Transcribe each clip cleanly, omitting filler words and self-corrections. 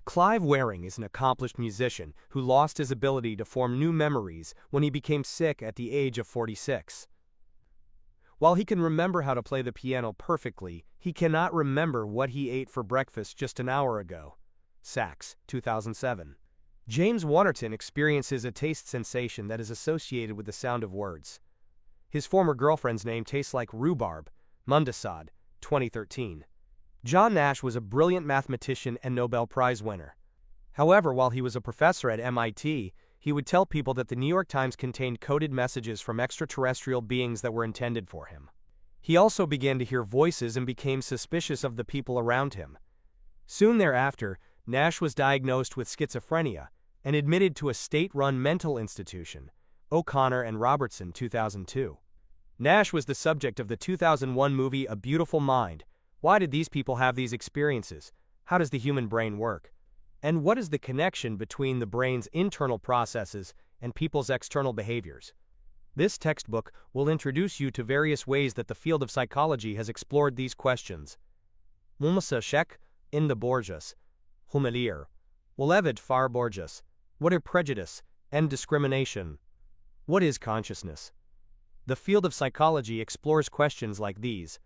Clive Wearing is an accomplished musician who lost his ability to form new memories when he became sick at the age of 46. While he can remember how to play the piano perfectly, he cannot remember what he ate for breakfast just an hour ago. Sachs, 2007. James Waterton experiences a taste sensation that is associated with the sound of words. His former girlfriend's name tastes like rhubarb. Mundasad, 2013. John Nash was a brilliant mathematician and Nobel Prize winner. However, while he was a professor at MIT, he would tell people that the New York Times contained coded messages from extraterrestrial beings that were intended for him. He also began to hear voices and became suspicious of the people around him. Soon thereafter, Nash was diagnosed with schizophrenia and admitted to a state-run mental institution. O'Connor and Robertson, 2002. Nash was the subject of the 2001 movie A Beautiful Mind. Why did these people have these experiences? How does the human brain work? And what is the connection between the brain's internal processes and people's external behaviors? This textbook will introduce you to various ways that the field of psychology has explored these questions. Mumasa Shek, in the Borges. Humilier. Walevid Far Borges. What are prejudice and discrimination? What is consciousness? The field of psychology explores questions like these.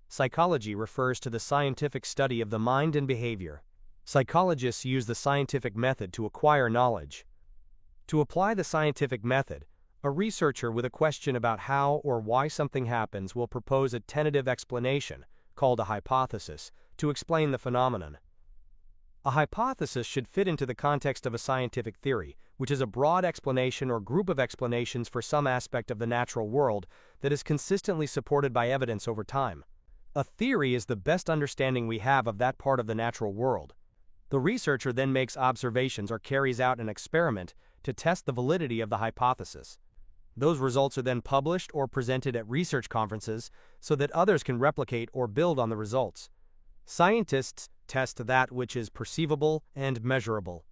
Psychology refers to the scientific study of the mind and behavior. Psychologists use the scientific method to acquire knowledge. To apply the scientific method, a researcher with a question about how or why something happens will propose a tentative explanation, called a hypothesis, to explain the phenomenon. A hypothesis should fit into the context of a scientific theory, which is a broad explanation or group of explanations for some aspect of the natural world that is consistently supported by evidence over time. A theory is the best understanding we have of that part of the natural world. The researcher then makes observations or carries out an experiment to test the validity of the hypothesis. Those results are then published or presented at research conferences so that others can replicate or build on the results. Scientists test that which is perceivable and measurable.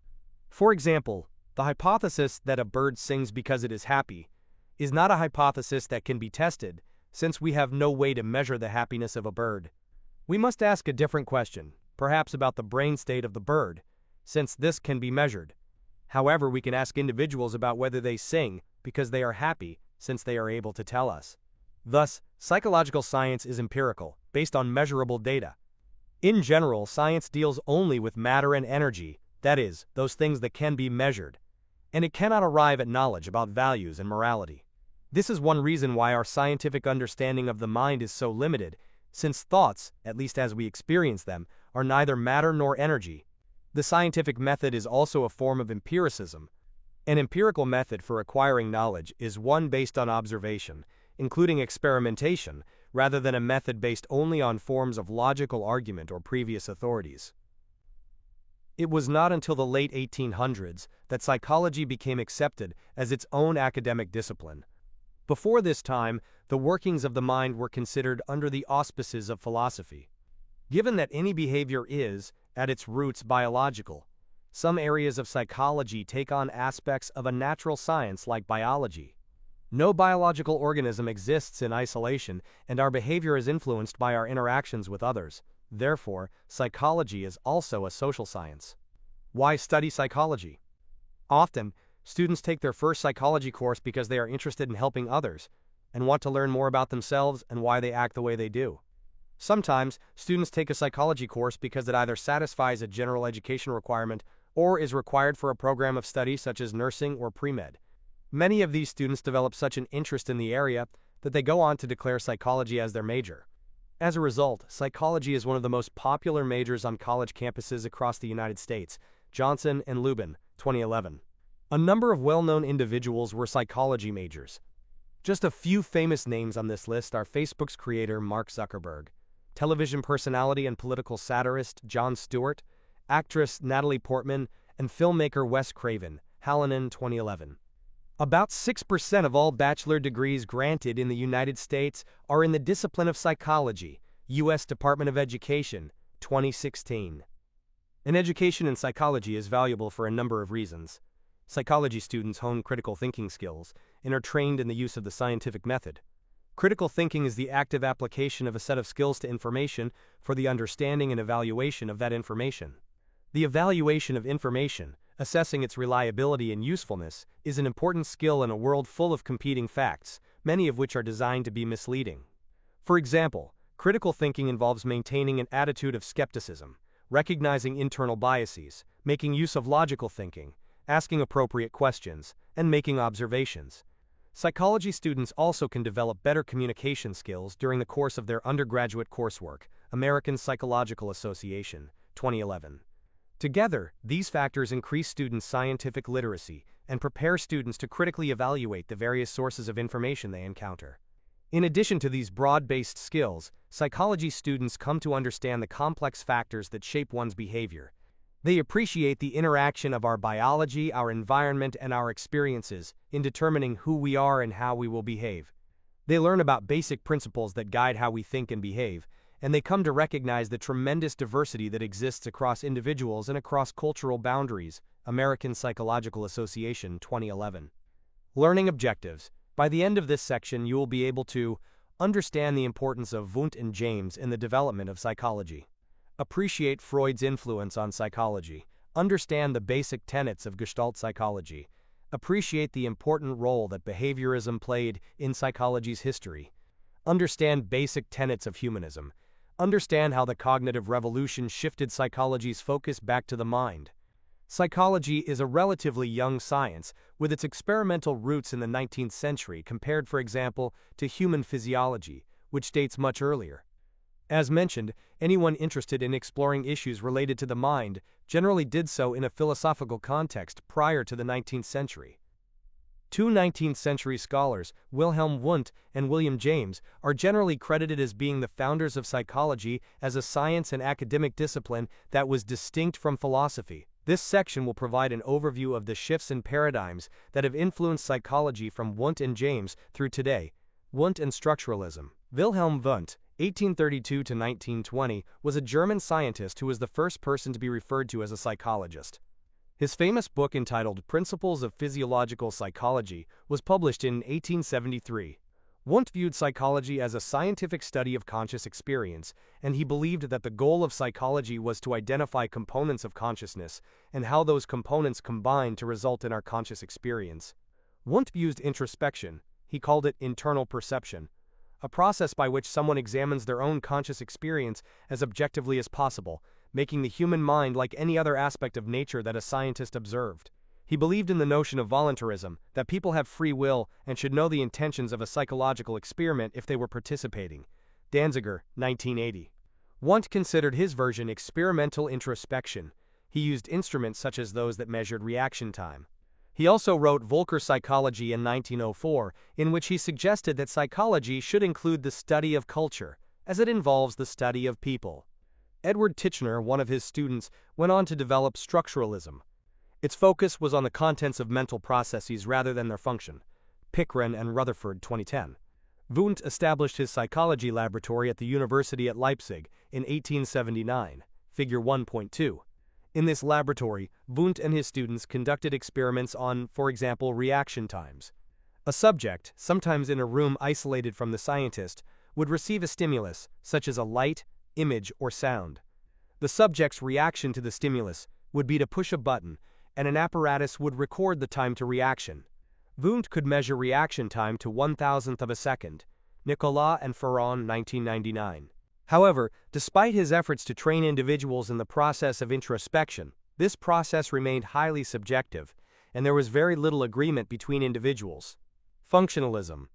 For example, the hypothesis that a bird sings because it is happy is not a hypothesis that can be tested, since we have no way to measure the happiness of a bird. We must ask a different question, perhaps about the brain state of the bird, since this can be measured. However, we can ask individuals about whether they sing because they are happy, since they are able to tell us. Thus, psychological science is empirical, based on measurable data. In general, science deals only with matter and energy, that is, those things that can be measured, and it cannot arrive at knowledge about values and morality. This is one reason why our scientific understanding of the mind is so limited, since thoughts, at least as we experience them, are neither matter nor energy. The scientific method is also a form of empiricism. An empirical method for acquiring knowledge is one based on observation, including experimentation, rather than a method based only on forms of logical argument or previous authorities. It was not until the late 1800s that psychology became accepted as its own academic discipline. Before this time, the workings of the mind were considered under the auspices of philosophy. Given that any behavior is, at its roots, biological, some areas of psychology take on aspects of a natural science like biology. No biological organism exists in isolation, and our behavior is influenced by our interactions with others. Therefore, psychology is also a social science. Why study psychology? Often, students take their first psychology course because they are interested in helping others and want to learn more about themselves and why they act the way they do. Sometimes, students take a psychology course because it either satisfies a general education requirement or is required for a program of study such as nursing or pre-med. Many of these students develop such an interest in the area that they go on to declare psychology as their major. As a result, psychology is one of the most popular majors on college campuses across the United States. Johnson and Lubin, 2011. A number of well-known individuals were psychology majors. Just a few famous names on this list are Facebook's creator Mark Zuckerberg, television personality and political satirist Jon Stewart, actress Natalie Portman, and filmmaker Wes Craven, Hallinan, 2011. About 6% of all bachelor degrees granted in the United States are in the discipline of psychology, U.S. Department of Education, 2016. An education in psychology is valuable for a number of reasons. Psychology students hone critical thinking skills and are trained in the use of the scientific method. Critical thinking is the active application of a set of skills to information for the understanding and evaluation of that information. The evaluation of information, assessing its reliability and usefulness, is an important skill in a world full of competing facts, many of which are designed to be misleading. For example, critical thinking involves maintaining an attitude of skepticism, recognizing internal biases, making use of logical thinking, asking appropriate questions, and making observations. Psychology students also can develop better communication skills during the course of their undergraduate coursework, American Psychological Association, 2011. Together, these factors increase students' scientific literacy and prepare students to critically evaluate the various sources of information they encounter. In addition to these broad-based skills, psychology students come to understand the complex factors that shape one's behavior. They appreciate the interaction of our biology, our environment, and our experiences in determining who we are and how we will behave. They learn about basic principles that guide how we think and behave, and they come to recognize the tremendous diversity that exists across individuals and across cultural boundaries. American Psychological Association, 2011. Learning objectives. By the end of this section, you will be able to understand the importance of Wundt and James in the development of psychology, appreciate Freud's influence on psychology, understand the basic tenets of Gestalt psychology, appreciate the important role that behaviorism played in psychology's history, understand basic tenets of humanism, understand how the cognitive revolution shifted psychology's focus back to the mind. Psychology is a relatively young science, with its experimental roots in the 19th century compared, for example, to human physiology, which dates much earlier. As mentioned, anyone interested in exploring issues related to the mind generally did so in a philosophical context prior to the 19th century. Two 19th century scholars, Wilhelm Wundt and William James, are generally credited as being the founders of psychology as a science and academic discipline that was distinct from philosophy. This section will provide an overview of the shifts in paradigms that have influenced psychology from Wundt and James through today. Wundt and Structuralism. Wilhelm Wundt, 1832 to 1920, was a German scientist who was the first person to be referred to as a psychologist. His famous book entitled Principles of Physiological Psychology was published in 1873. Wundt viewed psychology as a scientific study of conscious experience, and he believed that the goal of psychology was to identify components of consciousness and how those components combine to result in our conscious experience. Wundt used introspection, he called it internal perception, a process by which someone examines their own conscious experience as objectively as possible, making the human mind like any other aspect of nature that a scientist observed. He believed in the notion of voluntarism, that people have free will and should know the intentions of a psychological experiment if they were participating. Danziger, 1980. Wundt considered his version experimental introspection. He used instruments such as those that measured reaction time. He also wrote Volker Psychology in 1904, in which he suggested that psychology should include the study of culture, as it involves the study of people. Edward Titchener, one of his students, went on to develop structuralism. Its focus was on the contents of mental processes rather than their function. Pickren and Rutherford, 2010. Wundt established his psychology laboratory at the University at Leipzig in 1879, Figure 1.2. In this laboratory, Wundt and his students conducted experiments on, for example, reaction times. A subject, sometimes in a room isolated from the scientist, would receive a stimulus, such as a light, image, or sound. The subject's reaction to the stimulus would be to push a button, and an apparatus would record the time to reaction. Wundt could measure reaction time to 1/1000th of a second. Nicolas and Ferron, 1999. However, despite his efforts to train individuals in the process of introspection, this process remained highly subjective, and there was very little agreement between individuals. Functionalism.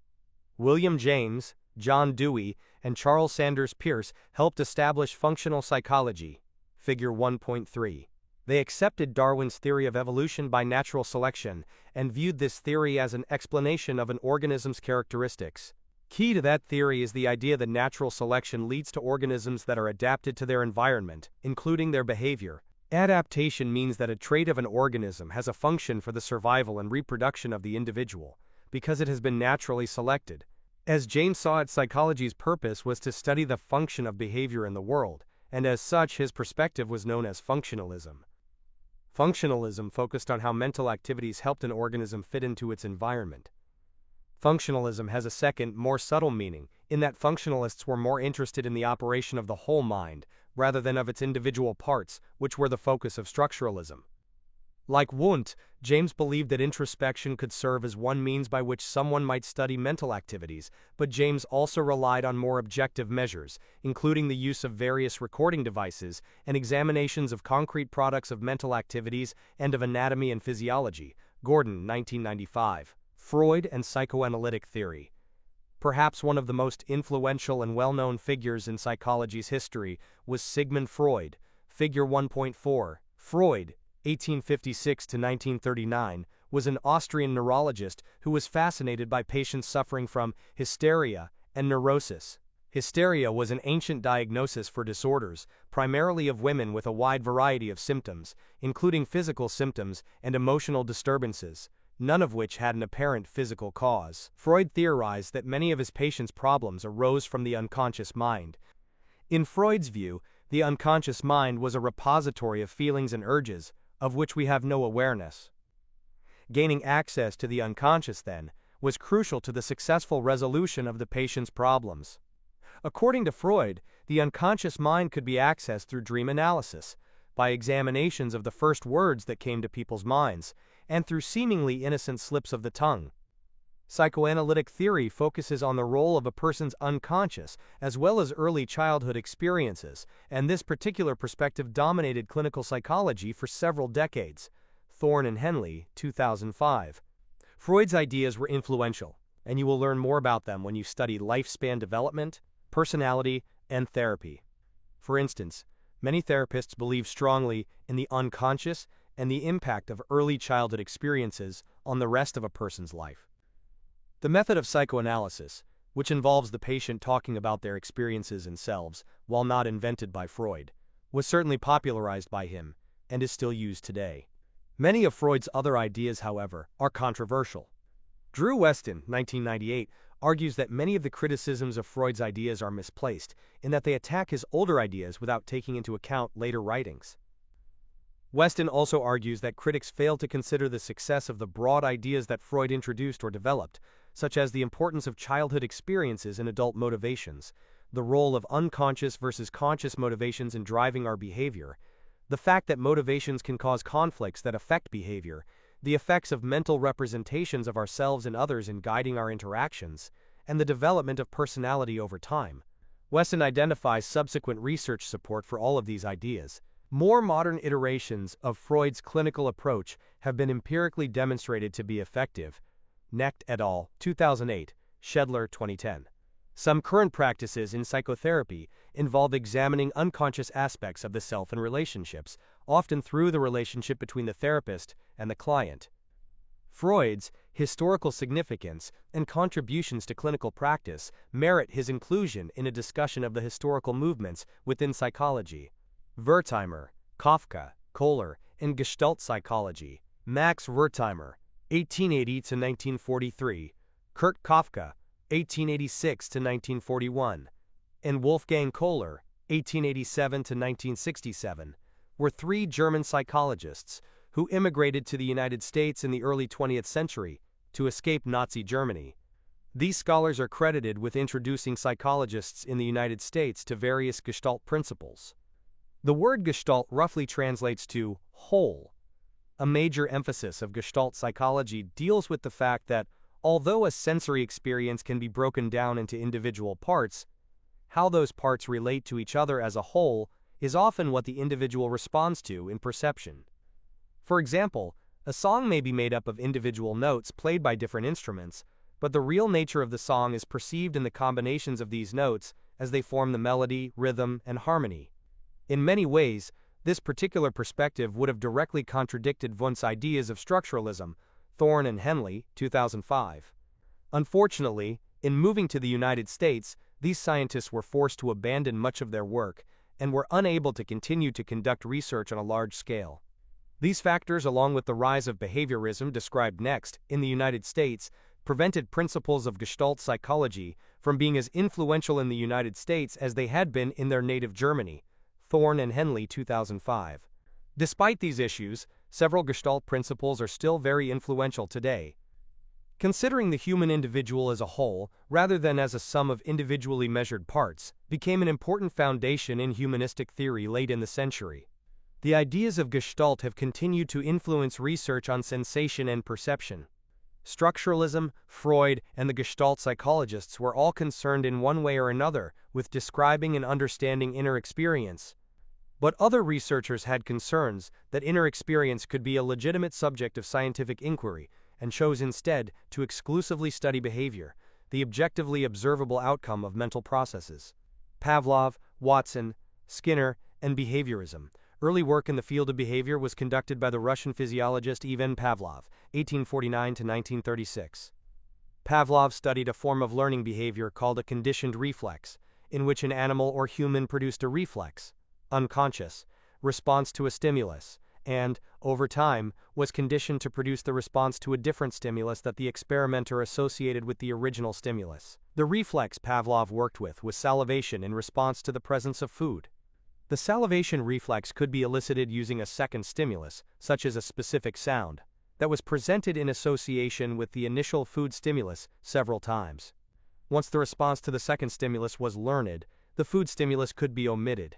William James, John Dewey, and Charles Sanders Peirce helped establish functional psychology. Figure 1.3. They accepted Darwin's theory of evolution by natural selection and viewed this theory as an explanation of an organism's characteristics. Key to that theory is the idea that natural selection leads to organisms that are adapted to their environment, including their behavior. Adaptation means that a trait of an organism has a function for the survival and reproduction of the individual, because it has been naturally selected. As James saw it, psychology's purpose was to study the function of behavior in the world, and as such his perspective was known as functionalism. Functionalism focused on how mental activities helped an organism fit into its environment. Functionalism has a second, more subtle meaning, in that functionalists were more interested in the operation of the whole mind, rather than of its individual parts, which were the focus of structuralism. Like Wundt, James believed that introspection could serve as one means by which someone might study mental activities, but James also relied on more objective measures, including the use of various recording devices and examinations of concrete products of mental activities and of anatomy and physiology. Gordon, 1995. Freud and Psychoanalytic Theory. Perhaps one of the most influential and well-known figures in psychology's history was Sigmund Freud. Figure 1.4. Freud, 1856 to 1939, was an Austrian neurologist who was fascinated by patients suffering from hysteria and neurosis. Hysteria was an ancient diagnosis for disorders, primarily of women, with a wide variety of symptoms, including physical symptoms and emotional disturbances, none of which had an apparent physical cause. Freud theorized that many of his patients' problems arose from the unconscious mind. In Freud's view, the unconscious mind was a repository of feelings and urges, of which we have no awareness. Gaining access to the unconscious, then, was crucial to the successful resolution of the patient's problems. According to Freud, the unconscious mind could be accessed through dream analysis, by examinations of the first words that came to people's minds, and through seemingly innocent slips of the tongue. Psychoanalytic theory focuses on the role of a person's unconscious as well as early childhood experiences, and this particular perspective dominated clinical psychology for several decades. Thorne and Henley, 2005. Freud's ideas were influential, and you will learn more about them when you study lifespan development, personality, and therapy. For instance, many therapists believe strongly in the unconscious and the impact of early childhood experiences on the rest of a person's life. The method of psychoanalysis, which involves the patient talking about their experiences and selves, while not invented by Freud, was certainly popularized by him and is still used today. Many of Freud's other ideas, however, are controversial. Drew Weston, 1998, argues that many of the criticisms of Freud's ideas are misplaced, in that they attack his older ideas without taking into account later writings. Weston also argues that critics fail to consider the success of the broad ideas that Freud introduced or developed, such as the importance of childhood experiences in adult motivations, the role of unconscious versus conscious motivations in driving our behavior, the fact that motivations can cause conflicts that affect behavior, the effects of mental representations of ourselves and others in guiding our interactions, and the development of personality over time. Weston identifies subsequent research support for all of these ideas. More modern iterations of Freud's clinical approach have been empirically demonstrated to be effective. Knecht et al., 2008, Shedler, 2010. Some current practices in psychotherapy involve examining unconscious aspects of the self and relationships, often through the relationship between the therapist and the client. Freud's historical significance and contributions to clinical practice merit his inclusion in a discussion of the historical movements within psychology. Wertheimer, Kafka, Kohler, and Gestalt Psychology. Max Wertheimer, 1880 to 1943, Kurt Kafka, 1886 to 1941, and Wolfgang Kohler, 1887 to 1967, were three German psychologists who immigrated to the United States in the early 20th century to escape Nazi Germany. These scholars are credited with introducing psychologists in the United States to various Gestalt principles. The word Gestalt roughly translates to whole. A major emphasis of Gestalt psychology deals with the fact that, although a sensory experience can be broken down into individual parts, how those parts relate to each other as a whole is often what the individual responds to in perception. For example, a song may be made up of individual notes played by different instruments, but the real nature of the song is perceived in the combinations of these notes as they form the melody, rhythm, and harmony. In many ways, this particular perspective would have directly contradicted Wundt's ideas of structuralism. Thorne and Henley, 2005. Unfortunately, in moving to the United States, these scientists were forced to abandon much of their work and were unable to continue to conduct research on a large scale. These factors, along with the rise of behaviorism described next in the United States, prevented principles of Gestalt psychology from being as influential in the United States as they had been in their native Germany. Thorne and Henley, 2005. Despite these issues, several Gestalt principles are still very influential today. Considering the human individual as a whole, rather than as a sum of individually measured parts, became an important foundation in humanistic theory late in the century. The ideas of Gestalt have continued to influence research on sensation and perception. Structuralism, Freud, and the Gestalt psychologists were all concerned in one way or another with describing and understanding inner experience. But other researchers had concerns that inner experience could be a legitimate subject of scientific inquiry, and chose instead to exclusively study behavior, the objectively observable outcome of mental processes. Pavlov, Watson, Skinner, and Behaviorism. Early work in the field of behavior was conducted by the Russian physiologist Ivan Pavlov, 1849 to 1936. Pavlov studied a form of learning behavior called a conditioned reflex, in which an animal or human produced a reflex, unconscious, response to a stimulus, and, over time, was conditioned to produce the response to a different stimulus that the experimenter associated with the original stimulus. The reflex Pavlov worked with was salivation in response to the presence of food. The salivation reflex could be elicited using a second stimulus, such as a specific sound, that was presented in association with the initial food stimulus several times. Once the response to the second stimulus was learned, the food stimulus could be omitted.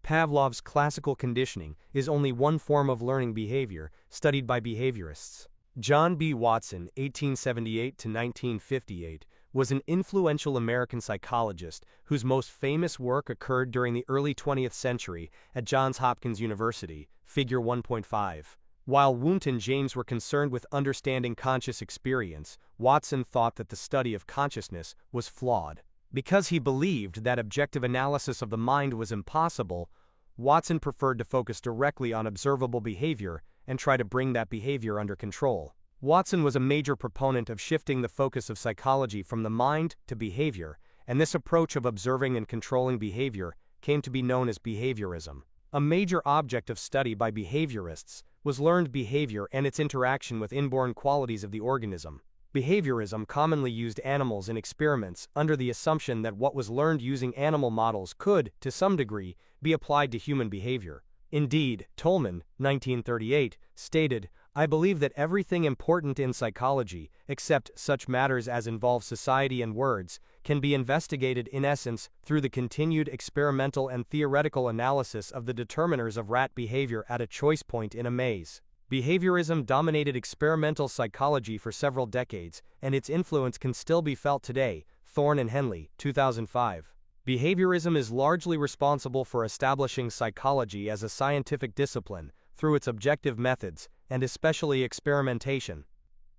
Pavlov's classical conditioning is only one form of learning behavior studied by behaviorists. John B. Watson, 1878 to 1958, was an influential American psychologist whose most famous work occurred during the early 20th century at Johns Hopkins University, Figure 1.5. While Wundt and James were concerned with understanding conscious experience, Watson thought that the study of consciousness was flawed. Because he believed that objective analysis of the mind was impossible, Watson preferred to focus directly on observable behavior and try to bring that behavior under control. Watson was a major proponent of shifting the focus of psychology from the mind to behavior, and this approach of observing and controlling behavior came to be known as behaviorism. A major object of study by behaviorists was learned behavior and its interaction with inborn qualities of the organism. Behaviorism commonly used animals in experiments under the assumption that what was learned using animal models could, to some degree, be applied to human behavior. Indeed, Tolman, 1938, stated, "I believe that everything important in psychology, except such matters as involve society and words, can be investigated in essence through the continued experimental and theoretical analysis of the determiners of rat behavior at a choice point in a maze." Behaviorism dominated experimental psychology for several decades, and its influence can still be felt today. Thorne and Henley, 2005. Behaviorism is largely responsible for establishing psychology as a scientific discipline through its objective methods, and especially experimentation.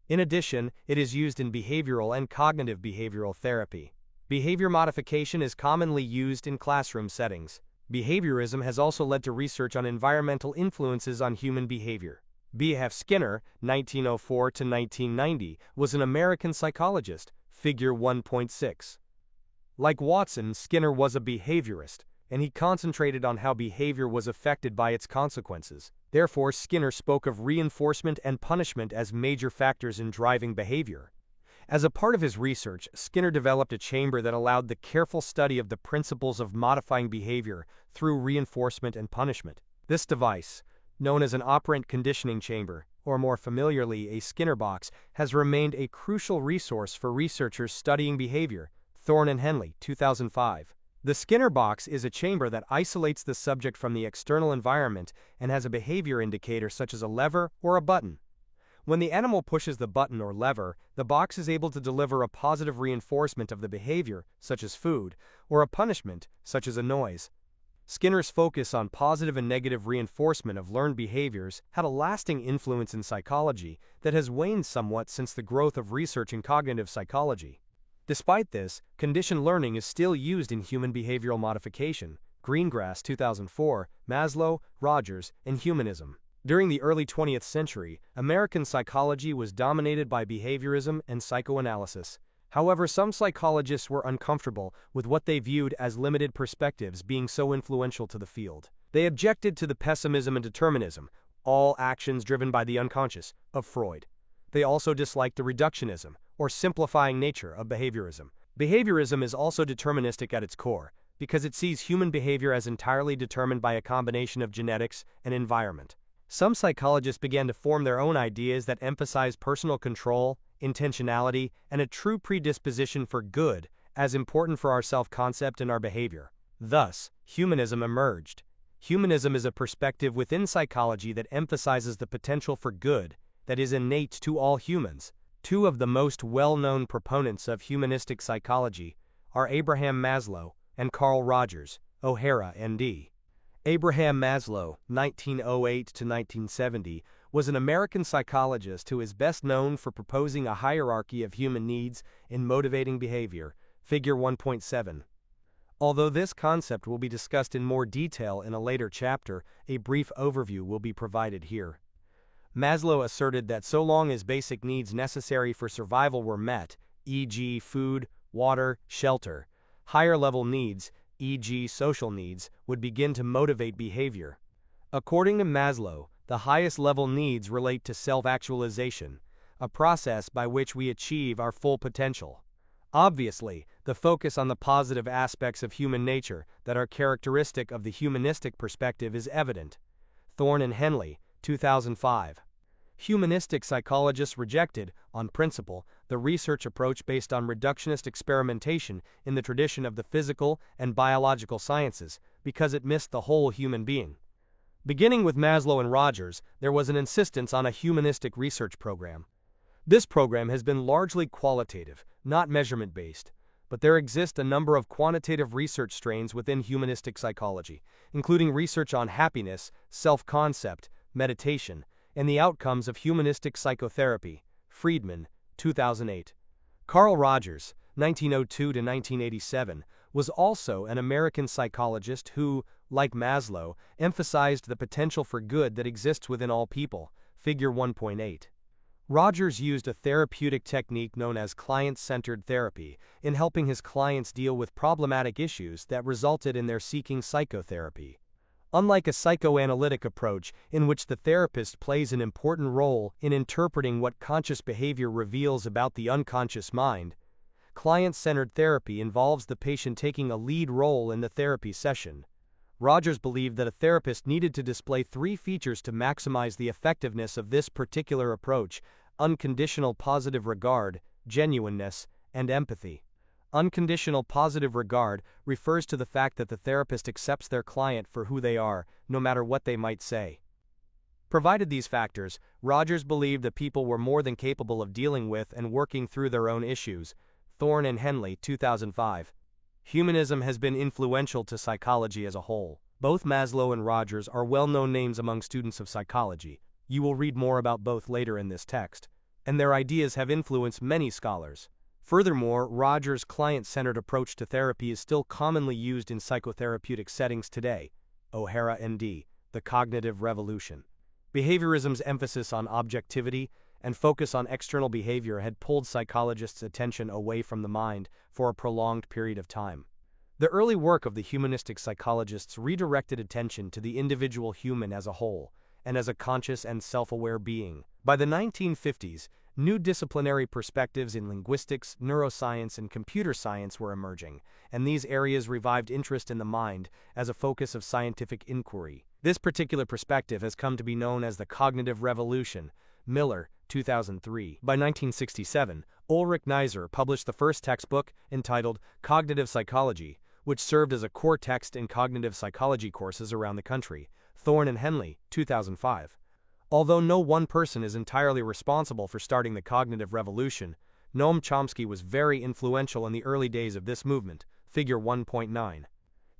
In addition, it is used in behavioral and cognitive behavioral therapy. Behavior modification is commonly used in classroom settings. Behaviorism has also led to research on environmental influences on human behavior. B.F. Skinner, 1904 to 1990, was an American psychologist, Figure 1.6. Like Watson, Skinner was a behaviorist, and he concentrated on how behavior was affected by its consequences. Therefore, Skinner spoke of reinforcement and punishment as major factors in driving behavior. As a part of his research, Skinner developed a chamber that allowed the careful study of the principles of modifying behavior through reinforcement and punishment. This device, known as an operant conditioning chamber, or more familiarly a Skinner box, has remained a crucial resource for researchers studying behavior. Thorne and Henley, 2005. The Skinner box is a chamber that isolates the subject from the external environment and has a behavior indicator such as a lever or a button. When the animal pushes the button or lever, the box is able to deliver a positive reinforcement of the behavior, such as food, or a punishment, such as a noise. Skinner's focus on positive and negative reinforcement of learned behaviors had a lasting influence in psychology that has waned somewhat since the growth of research in cognitive psychology. Despite this, conditioned learning is still used in human behavioral modification. Greengrass, 2004, Maslow, Rogers, and Humanism. During the early 20th century, American psychology was dominated by behaviorism and psychoanalysis. However, some psychologists were uncomfortable with what they viewed as limited perspectives being so influential to the field. They objected to the pessimism and determinism, all actions driven by the unconscious, of Freud. They also disliked the reductionism, or simplifying nature, of behaviorism. Behaviorism is also deterministic at its core, because it sees human behavior as entirely determined by a combination of genetics and environment. Some psychologists began to form their own ideas that emphasize personal control, intentionality, and a true predisposition for good as important for our self-concept and our behavior. Thus, humanism emerged. Humanism is a perspective within psychology that emphasizes the potential for good that is innate to all humans. Two of the most well-known proponents of humanistic psychology are Abraham Maslow and Carl Rogers, O'Hara, M.D. Abraham Maslow, 1908 to 1970, was an American psychologist who is best known for proposing a hierarchy of human needs in motivating behavior, Figure 1.7. Although this concept will be discussed in more detail in a later chapter, a brief overview will be provided here. Maslow asserted that so long as basic needs necessary for survival were met, e.g., food, water, shelter, higher-level needs, e.g., social needs, would begin to motivate behavior. According to Maslow, the highest-level needs relate to self-actualization, a process by which we achieve our full potential. Obviously, the focus on the positive aspects of human nature that are characteristic of the humanistic perspective is evident. Thorne and Henley, 2005. Humanistic psychologists rejected, on principle, the research approach based on reductionist experimentation in the tradition of the physical and biological sciences because it missed the whole human being. Beginning with Maslow and Rogers, there was an insistence on a humanistic research program. This program has been largely qualitative, not measurement-based, but there exist a number of quantitative research strains within humanistic psychology, including research on happiness, self-concept, meditation, and the outcomes of humanistic psychotherapy. Friedman, 2008. Carl Rogers, 1902 to 1987, was also an American psychologist who, like Maslow, emphasized the potential for good that exists within all people. Figure 1.8. Rogers used a therapeutic technique known as client-centered therapy in helping his clients deal with problematic issues that resulted in their seeking psychotherapy. Unlike a psychoanalytic approach in which the therapist plays an important role in interpreting what conscious behavior reveals about the unconscious mind, client-centered therapy involves the patient taking a lead role in the therapy session. Rogers believed that a therapist needed to display three features to maximize the effectiveness of this particular approach: unconditional positive regard, genuineness, and empathy. Unconditional positive regard refers to the fact that the therapist accepts their client for who they are, no matter what they might say. Provided these factors, Rogers believed that people were more than capable of dealing with and working through their own issues. Thorne and Henley, 2005. Humanism has been influential to psychology as a whole. Both Maslow and Rogers are well-known names among students of psychology. You will read more about both later in this text, and their ideas have influenced many scholars. Furthermore, Rogers' client-centered approach to therapy is still commonly used in psychotherapeutic settings today. O'Hara, M.D., The Cognitive Revolution. Behaviorism's emphasis on objectivity and focus on external behavior had pulled psychologists' attention away from the mind for a prolonged period of time. The early work of the humanistic psychologists redirected attention to the individual human as a whole, and as a conscious and self-aware being. By the 1950s, new disciplinary perspectives in linguistics, neuroscience, and computer science were emerging, and these areas revived interest in the mind as a focus of scientific inquiry. This particular perspective has come to be known as the cognitive revolution. Miller, 2003. By 1967, Ulrich Neisser published the first textbook, entitled Cognitive Psychology, which served as a core text in cognitive psychology courses around the country. Thorne and Henley, 2005. Although no one person is entirely responsible for starting the cognitive revolution, Noam Chomsky was very influential in the early days of this movement. Figure 1.9.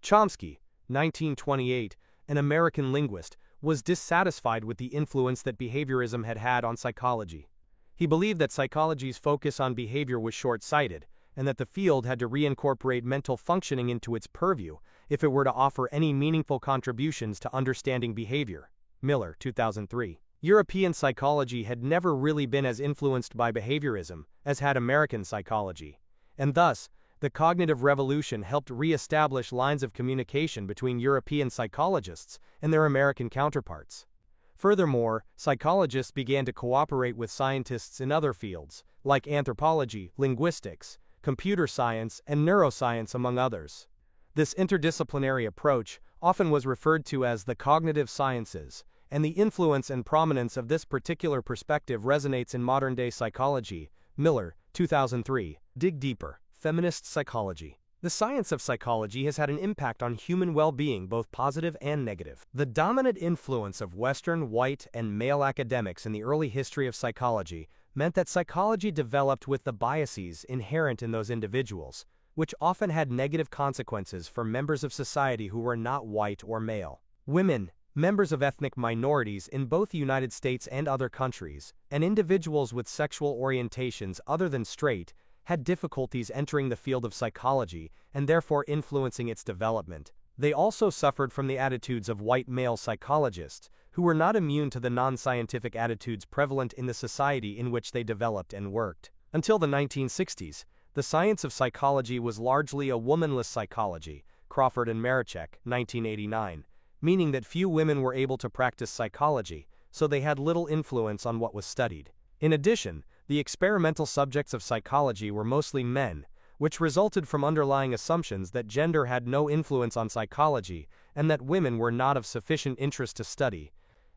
Chomsky, 1928, an American linguist, was dissatisfied with the influence that behaviorism had had on psychology. He believed that psychology's focus on behavior was short-sighted, and that the field had to reincorporate mental functioning into its purview if it were to offer any meaningful contributions to understanding behavior. Miller, 2003. European psychology had never really been as influenced by behaviorism as had American psychology, and thus, the cognitive revolution helped re-establish lines of communication between European psychologists and their American counterparts. Furthermore, psychologists began to cooperate with scientists in other fields, like anthropology, linguistics, computer science, and neuroscience, among others. This interdisciplinary approach often was referred to as the cognitive sciences, and the influence and prominence of this particular perspective resonates in modern-day psychology. Miller, 2003. Dig deeper. Feminist psychology. The science of psychology has had an impact on human well-being, both positive and negative. The dominant influence of Western, white, and male academics in the early history of psychology meant that psychology developed with the biases inherent in those individuals, which often had negative consequences for members of society who were not white or male. Women, members of ethnic minorities in both the United States and other countries, and individuals with sexual orientations other than straight, had difficulties entering the field of psychology and therefore influencing its development. They also suffered from the attitudes of white male psychologists, who were not immune to the non-scientific attitudes prevalent in the society in which they developed and worked. Until the 1960s, the science of psychology was largely a womanless psychology, Crawford and Marichek, 1989, meaning that few women were able to practice psychology, so they had little influence on what was studied. In addition, the experimental subjects of psychology were mostly men, which resulted from underlying assumptions that gender had no influence on psychology and that women were not of sufficient interest to study.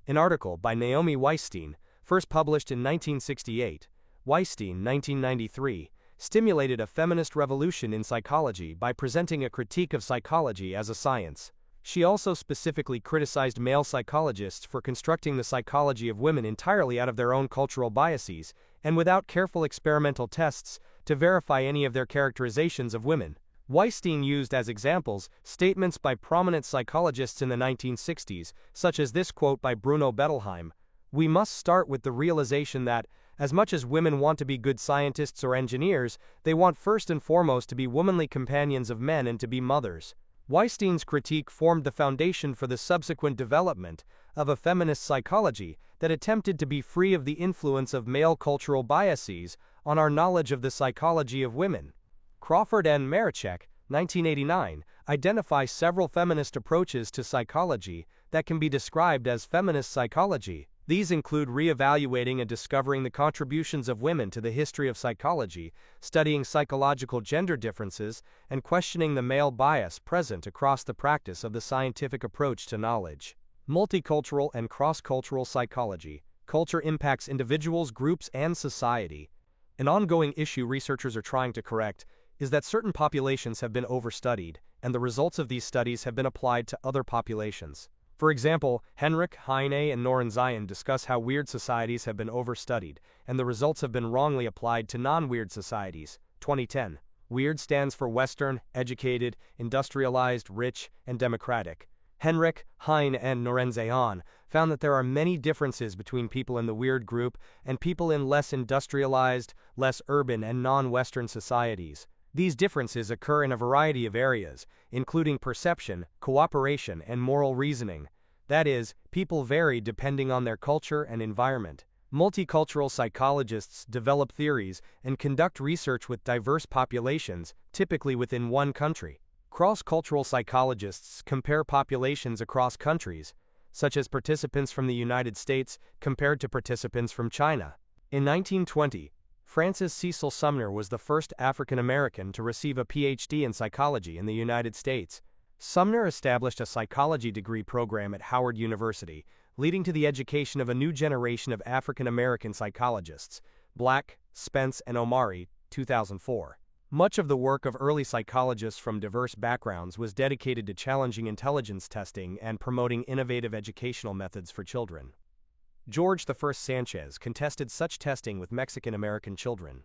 An article by Naomi Weisstein, first published in 1968, Weisstein, 1993, stimulated a feminist revolution in psychology by presenting a critique of psychology as a science. She also specifically criticized male psychologists for constructing the psychology of women entirely out of their own cultural biases and without careful experimental tests to verify any of their characterizations of women. Weisstein used as examples statements by prominent psychologists in the 1960s, such as this quote by Bruno Bettelheim: "We must start with the realization that, as much as women want to be good scientists or engineers, they want first and foremost to be womanly companions of men and to be mothers." Weisstein's critique formed the foundation for the subsequent development of a feminist psychology that attempted to be free of the influence of male cultural biases on our knowledge of the psychology of women. Crawford and Marichek, 1989, identify several feminist approaches to psychology that can be described as feminist psychology. These include re-evaluating and discovering the contributions of women to the history of psychology, studying psychological gender differences, and questioning the male bias present across the practice of the scientific approach to knowledge. Multicultural and cross-cultural psychology. Culture impacts individuals, groups, and society. An ongoing issue researchers are trying to correct is that certain populations have been overstudied, and the results of these studies have been applied to other populations. For example, Henrik, Heine, and Norenzayan discuss how weird societies have been overstudied, and the results have been wrongly applied to non-weird societies. 2010. Weird stands for Western, educated, industrialized, rich, and democratic. Henrik, Heine, and Norenzayan found that there are many differences between people in the weird group and people in less industrialized, less urban, and non-Western societies. These differences occur in a variety of areas, including perception, cooperation, and moral reasoning. That is, people vary depending on their culture and environment. Multicultural psychologists develop theories and conduct research with diverse populations, typically within one country. Cross-cultural psychologists compare populations across countries, such as participants from the United States compared to participants from China. In 1920, Francis Cecil Sumner was the first African American to receive a PhD in psychology in the United States. Sumner established a psychology degree program at Howard University, leading to the education of a new generation of African American psychologists. Black, Spence, and Omari, 2004. Much of the work of early psychologists from diverse backgrounds was dedicated to challenging intelligence testing and promoting innovative educational methods for children. George I Sanchez contested such testing with Mexican-American children.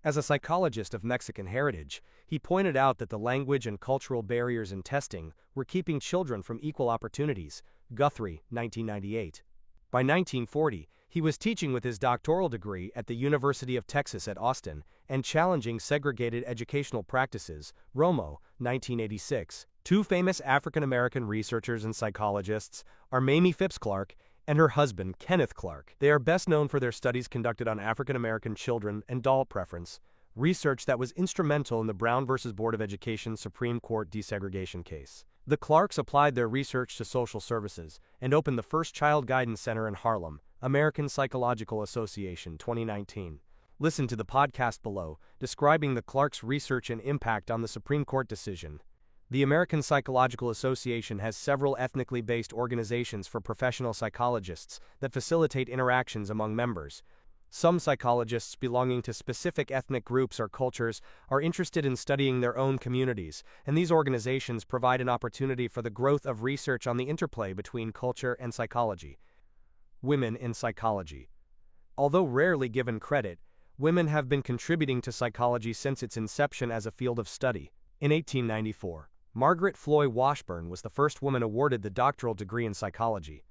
As a psychologist of Mexican heritage, he pointed out that the language and cultural barriers in testing were keeping children from equal opportunities. Guthrie, 1998. By 1940, he was teaching with his doctoral degree at the University of Texas at Austin and challenging segregated educational practices. Romo, 1986. Two famous African-American researchers and psychologists are Mamie Phipps Clark and her husband, Kenneth Clark. They are best known for their studies conducted on African-American children and doll preference, research that was instrumental in the Brown v. Board of Education Supreme Court desegregation case. The Clarks applied their research to social services and opened the first child guidance center in Harlem. American Psychological Association, 2019. Listen to the podcast below, describing the Clarks' research and impact on the Supreme Court decision. The American Psychological Association has several ethnically based organizations for professional psychologists that facilitate interactions among members. Some psychologists belonging to specific ethnic groups or cultures are interested in studying their own communities, and these organizations provide an opportunity for the growth of research on the interplay between culture and psychology. Women in psychology. Although rarely given credit, women have been contributing to psychology since its inception as a field of study. In 1894, Margaret Floy Washburn was the first woman awarded the doctoral degree in psychology.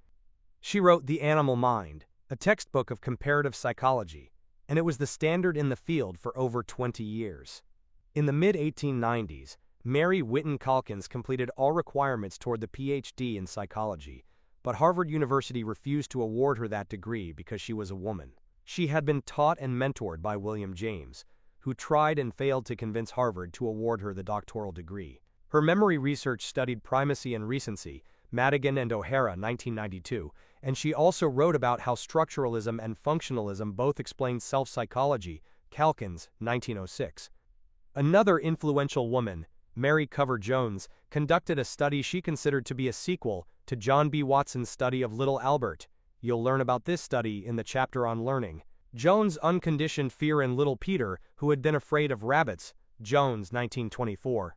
She wrote The Animal Mind, a textbook of comparative psychology, and it was the standard in the field for over 20 years. In the mid-1890s, Mary Whiton Calkins completed all requirements toward the PhD in psychology, but Harvard University refused to award her that degree because she was a woman. She had been taught and mentored by William James, who tried and failed to convince Harvard to award her the doctoral degree. Her memory research studied primacy and recency, Madigan and O'Hara, 1992, and she also wrote about how structuralism and functionalism both explain self-psychology, Calkins, 1906. Another influential woman, Mary Cover Jones, conducted a study she considered to be a sequel to John B. Watson's study of Little Albert. You'll learn about this study in the chapter on learning. Jones' unconditioned fear in Little Peter, who had been afraid of rabbits, Jones, 1924.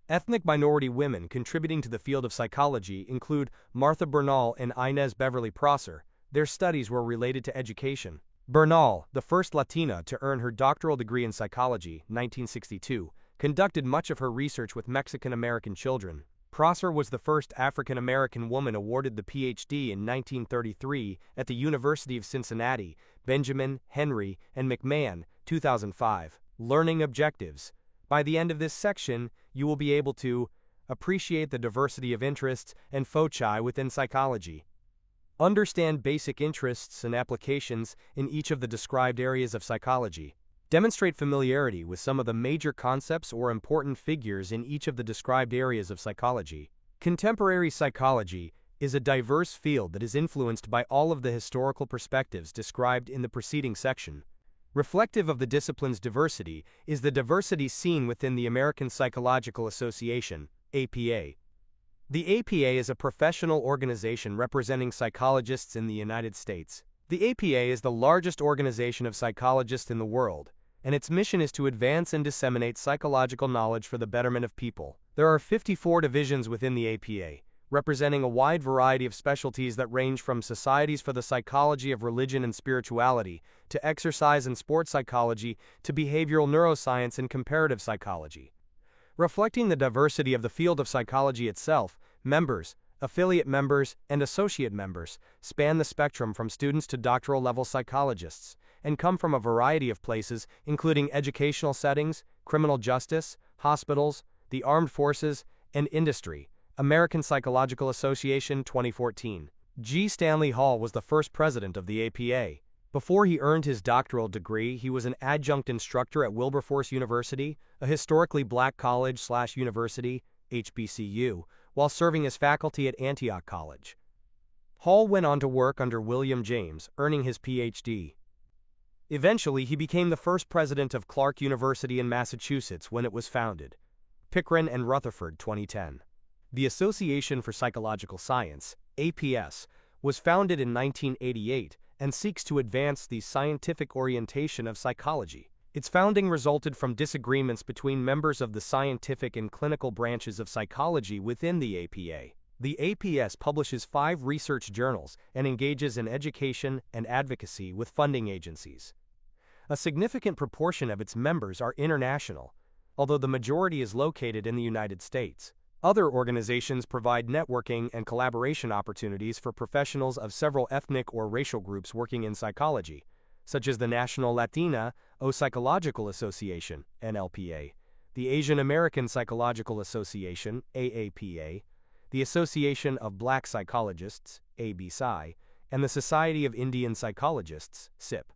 Ethnic minority women contributing to the field of psychology include Martha Bernal and Inez Beverly Prosser. Their studies were related to education. Bernal, the first Latina to earn her doctoral degree in psychology, 1962, conducted much of her research with Mexican-American children. Prosser was the first African-American woman awarded the PhD in 1933 at the University of Cincinnati. Benjamin, Henry, and McMahon, 2005. Learning objectives. By the end of this section, you will be able to appreciate the diversity of interests and foci within psychology, understand basic interests and applications in each of the described areas of psychology, demonstrate familiarity with some of the major concepts or important figures in each of the described areas of psychology. Contemporary psychology is a diverse field that is influenced by all of the historical perspectives described in the preceding section. Reflective of the discipline's diversity is the diversity seen within the American Psychological Association, APA. The APA is a professional organization representing psychologists in the United States. The APA is the largest organization of psychologists in the world, and its mission is to advance and disseminate psychological knowledge for the betterment of people. There are 54 divisions within the APA, representing a wide variety of specialties that range from societies for the psychology of religion and spirituality, to exercise and sports psychology, to behavioral neuroscience and comparative psychology. Reflecting the diversity of the field of psychology itself, members, affiliate members, and associate members span the spectrum from students to doctoral-level psychologists, and come from a variety of places, including educational settings, criminal justice, hospitals, the armed forces, and industry. American Psychological Association, 2014. G. Stanley Hall was the first president of the APA. Before he earned his doctoral degree, he was an adjunct instructor at Wilberforce University, a historically black college/university, HBCU, while serving as faculty at Antioch College. Hall went on to work under William James, earning his Ph.D. Eventually, he became the first president of Clark University in Massachusetts when it was founded. Pickren and Rutherford, 2010. The Association for Psychological Science, APS, was founded in 1988 and seeks to advance the scientific orientation of psychology. Its founding resulted from disagreements between members of the scientific and clinical branches of psychology within the APA. The APS publishes 5 research journals and engages in education and advocacy with funding agencies. A significant proportion of its members are international, although the majority is located in the United States. Other organizations provide networking and collaboration opportunities for professionals of several ethnic or racial groups working in psychology, such as the National Latina O Psychological Association, NLPA, the Asian American Psychological Association, AAPA, the Association of Black Psychologists, ABPSI, and the Society of Indian Psychologists, SIP.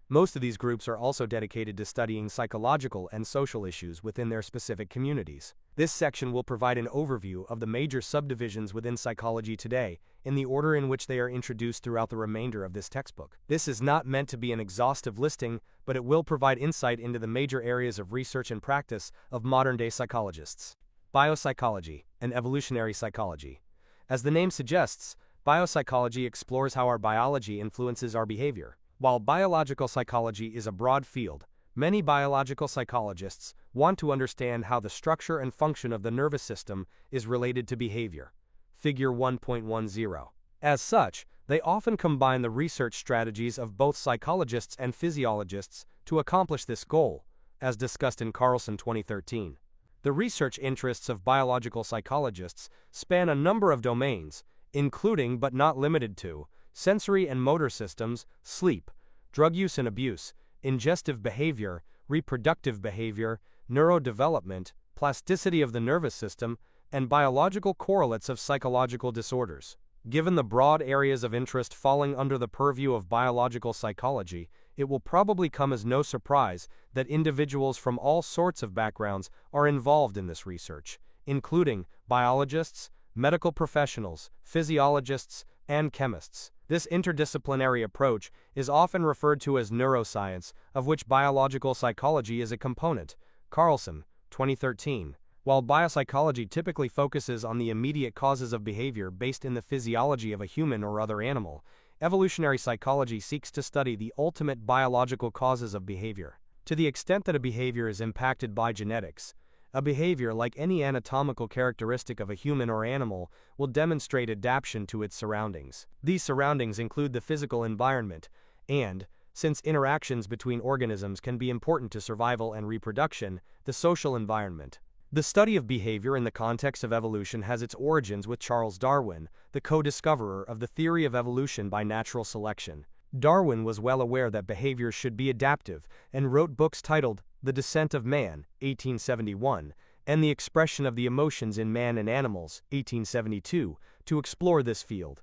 Most of these groups are also dedicated to studying psychological and social issues within their specific communities. This section will provide an overview of the major subdivisions within psychology today, in the order in which they are introduced throughout the remainder of this textbook. This is not meant to be an exhaustive listing, but it will provide insight into the major areas of research and practice of modern-day psychologists. Biopsychology and evolutionary psychology. As the name suggests, biopsychology explores how our biology influences our behavior. While biological psychology is a broad field, many biological psychologists want to understand how the structure and function of the nervous system is related to behavior. Figure 1.10. As such, they often combine the research strategies of both psychologists and physiologists to accomplish this goal, as discussed in Carlson 2013. The research interests of biological psychologists span a number of domains, including but not limited to sensory and motor systems, sleep, drug use and abuse, ingestive behavior, reproductive behavior, neurodevelopment, plasticity of the nervous system, and biological correlates of psychological disorders. Given the broad areas of interest falling under the purview of biological psychology, it will probably come as no surprise that individuals from all sorts of backgrounds are involved in this research, including biologists, medical professionals, physiologists, and chemists. This interdisciplinary approach is often referred to as neuroscience, of which biological psychology is a component. Carlson, 2013. While biopsychology typically focuses on the immediate causes of behavior based in the physiology of a human or other animal, evolutionary psychology seeks to study the ultimate biological causes of behavior. To the extent that a behavior is impacted by genetics, a behavior, like any anatomical characteristic of a human or animal, will demonstrate adaptation to its surroundings. These surroundings include the physical environment and, since interactions between organisms can be important to survival and reproduction, the social environment. The study of behavior in the context of evolution has its origins with Charles Darwin, the co-discoverer of the theory of evolution by natural selection. Darwin was well aware that behaviors should be adaptive and wrote books titled The Descent of Man, 1871, and The Expression of the Emotions in Man and Animals, 1872, to explore this field.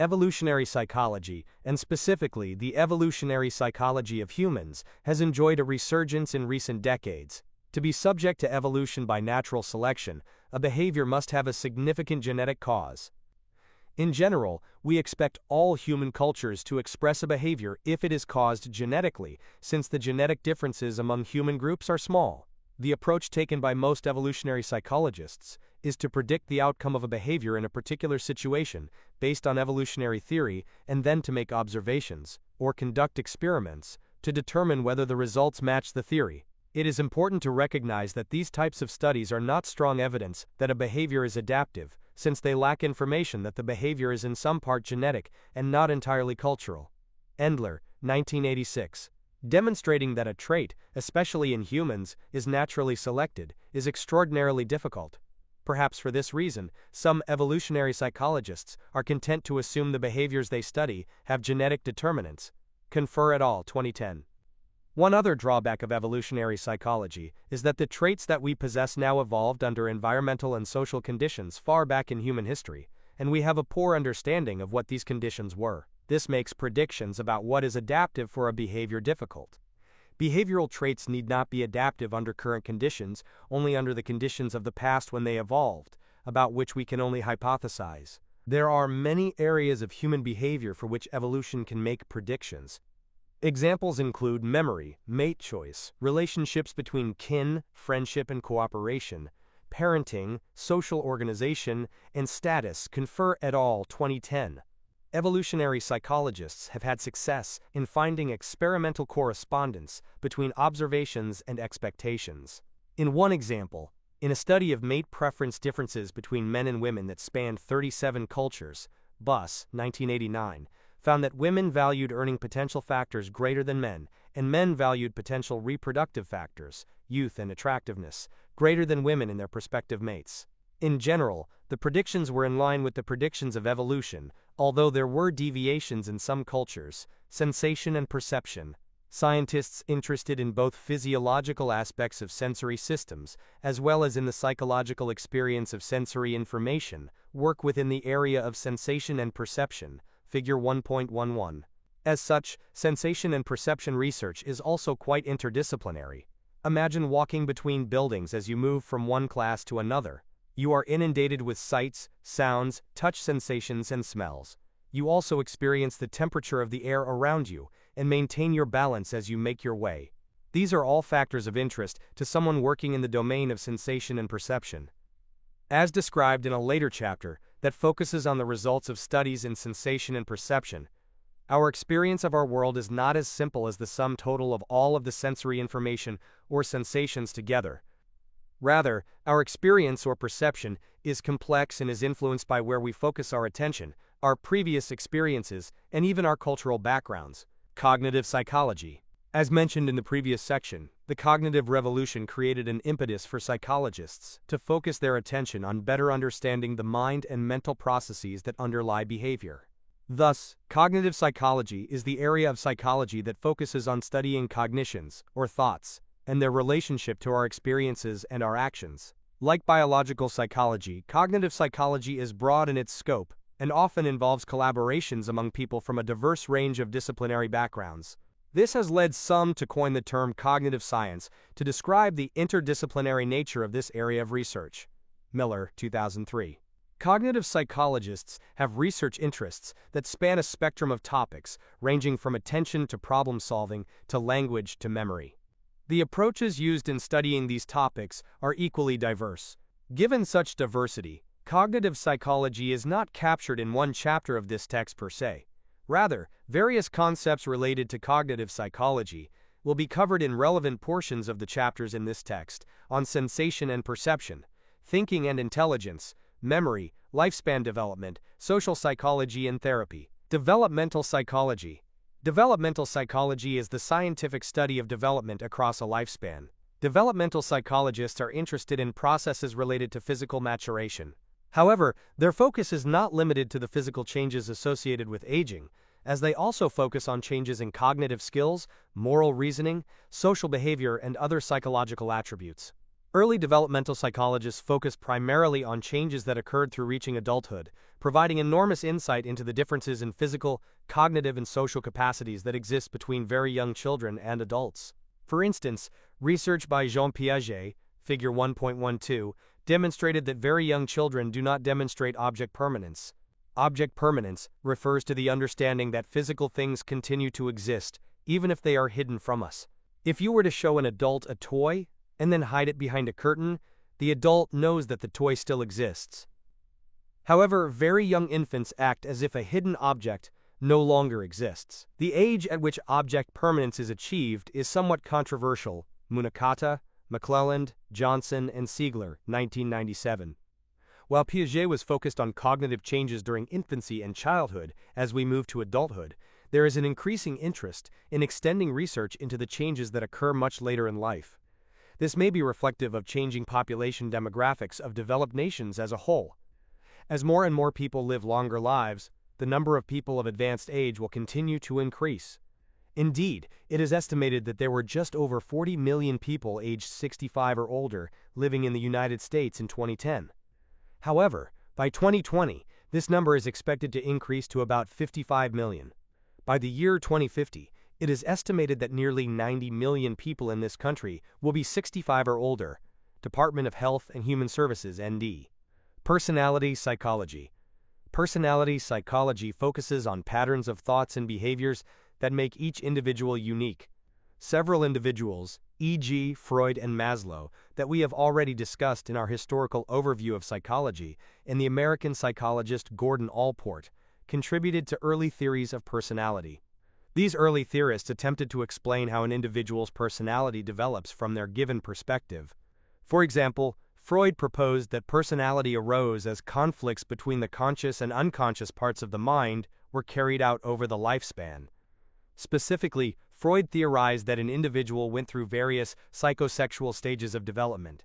Evolutionary psychology, and specifically the evolutionary psychology of humans, has enjoyed a resurgence in recent decades. To be subject to evolution by natural selection, a behavior must have a significant genetic cause. In general, we expect all human cultures to express a behavior if it is caused genetically, since the genetic differences among human groups are small. The approach taken by most evolutionary psychologists is to predict the outcome of a behavior in a particular situation based on evolutionary theory and then to make observations, or conduct experiments, to determine whether the results match the theory. It is important to recognize that these types of studies are not strong evidence that a behavior is adaptive, since they lack information that the behavior is in some part genetic and not entirely cultural. Endler, 1986. Demonstrating that a trait, especially in humans, is naturally selected, is extraordinarily difficult. Perhaps for this reason, some evolutionary psychologists are content to assume the behaviors they study have genetic determinants. Confer et al., 2010. One other drawback of evolutionary psychology is that the traits that we possess now evolved under environmental and social conditions far back in human history, and we have a poor understanding of what these conditions were. This makes predictions about what is adaptive for a behavior difficult. Behavioral traits need not be adaptive under current conditions, only under the conditions of the past when they evolved, about which we can only hypothesize. There are many areas of human behavior for which evolution can make predictions. Examples include memory, mate choice, relationships between kin, friendship and cooperation, parenting, social organization, and status. Confer et al., 2010. Evolutionary psychologists have had success in finding experimental correspondence between observations and expectations. In one example, in a study of mate preference differences between men and women that spanned 37 cultures, Buss, 1989, found that women valued earning potential factors greater than men, and men valued potential reproductive factors, youth and attractiveness, greater than women in their prospective mates. In general, the predictions were in line with the predictions of evolution, although there were deviations in some cultures. Sensation and perception. Scientists interested in both physiological aspects of sensory systems, as well as in the psychological experience of sensory information, work within the area of sensation and perception. Figure 1.11. As such, sensation and perception research is also quite interdisciplinary. Imagine walking between buildings as you move from one class to another. You are inundated with sights, sounds, touch sensations, and smells. You also experience the temperature of the air around you and maintain your balance as you make your way. These are all factors of interest to someone working in the domain of sensation and perception. As described in a later chapter that focuses on the results of studies in sensation and perception, Our experience of our world is not as simple as the sum total of all of the sensory information or sensations together. Rather, our experience or perception is complex and is influenced by where we focus our attention, our previous experiences, and even our cultural backgrounds. Cognitive psychology. As mentioned in the previous section, the cognitive revolution created an impetus for psychologists to focus their attention on better understanding the mind and mental processes that underlie behavior. Thus, cognitive psychology is the area of psychology that focuses on studying cognitions, or thoughts, and their relationship to our experiences and our actions. Like biological psychology, cognitive psychology is broad in its scope and often involves collaborations among people from a diverse range of disciplinary backgrounds. This has led some to coin the term cognitive science to describe the interdisciplinary nature of this area of research. Miller, 2003. Cognitive psychologists have research interests that span a spectrum of topics, ranging from attention to problem solving to language to memory. The approaches used in studying these topics are equally diverse. Given such diversity, cognitive psychology is not captured in one chapter of this text per se. Rather, various concepts related to cognitive psychology will be covered in relevant portions of the chapters in this text on sensation and perception, thinking and intelligence, memory, lifespan development, social psychology and therapy. Developmental psychology. Developmental psychology is the scientific study of development across a lifespan. Developmental psychologists are interested in processes related to physical maturation. However, their focus is not limited to the physical changes associated with aging, as they also focus on changes in cognitive skills, moral reasoning, social behavior, and other psychological attributes. Early developmental psychologists focus primarily on changes that occurred through reaching adulthood, providing enormous insight into the differences in physical, cognitive, and social capacities that exist between very young children and adults. For instance, research by Jean Piaget, Figure 1.12, demonstrated that very young children do not demonstrate object permanence. Object permanence refers to the understanding that physical things continue to exist, even if they are hidden from us. If you were to show an adult a toy, and then hide it behind a curtain, the adult knows that the toy still exists. However, very young infants act as if a hidden object no longer exists. The age at which object permanence is achieved is somewhat controversial. Munakata, McClelland, Johnson, and Siegler, 1997. While Piaget was focused on cognitive changes during infancy and childhood, as we move to adulthood, there is an increasing interest in extending research into the changes that occur much later in life. This may be reflective of changing population demographics of developed nations as a whole. As more and more people live longer lives, the number of people of advanced age will continue to increase. Indeed, it is estimated that there were just over 40 million people aged 65 or older living in the United States in 2010. However, by 2020, this number is expected to increase to about 55 million. By the year 2050, it is estimated that nearly 90 million people in this country will be 65 or older. Department of Health and Human Services, ND. Personality psychology. Personality psychology focuses on patterns of thoughts and behaviors that make each individual unique. Several individuals, e.g., Freud and Maslow, that we have already discussed in our historical overview of psychology, and the American psychologist Gordon Allport, contributed to early theories of personality. These early theorists attempted to explain how an individual's personality develops from their given perspective. For example, Freud proposed that personality arose as conflicts between the conscious and unconscious parts of the mind were carried out over the lifespan. Specifically, Freud theorized that an individual went through various psychosexual stages of development.